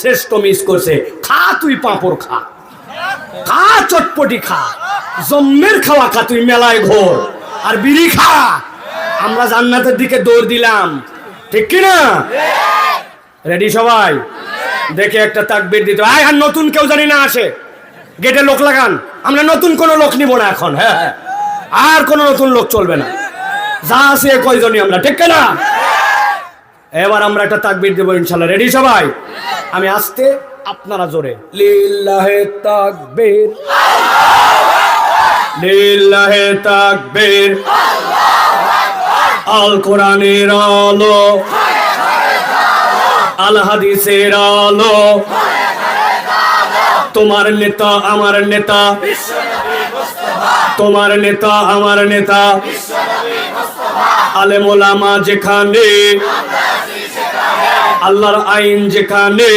শ্রেষ্ঠ মিস করছে। খা তুই পাঁপড় খা, খা চটপটি খা, জম্মের খাওয়া খা, তুই মেলায় ঘোর আর বিড়ি খা। আমরা জান্নাতের দিকে দৌড় দিলাম, ঠিক কিনা? রেডি সবাই? দেখে একটা তাকবীর দিতে। আর নতুন কেউ জানি না আসে, গেটে লোক লাগান। আমরা নতুন কোনো লোক নিব না এখন। হ্যাঁ হ্যাঁ, আর কোনো নতুন লোক চলবে না, যা আছে কয়জনই আমরা, ঠিক কিনা? এবার আমরা একটা তাকবীর দেব ইনশাআল্লাহ। রেডি সবাই? আমি আস্তে, আপনারা জোরে। লিল্লাহে তাকবীর, লিল্লাহে তাকবীর। আল কোরআনের আলো, আল হাদিসের আলো, তোমার নেতা আমার নেতা, তোমার নেতা আমার নেতা, আলেম ওলামা যেখানে, আল্লাহর আইন যেখানে।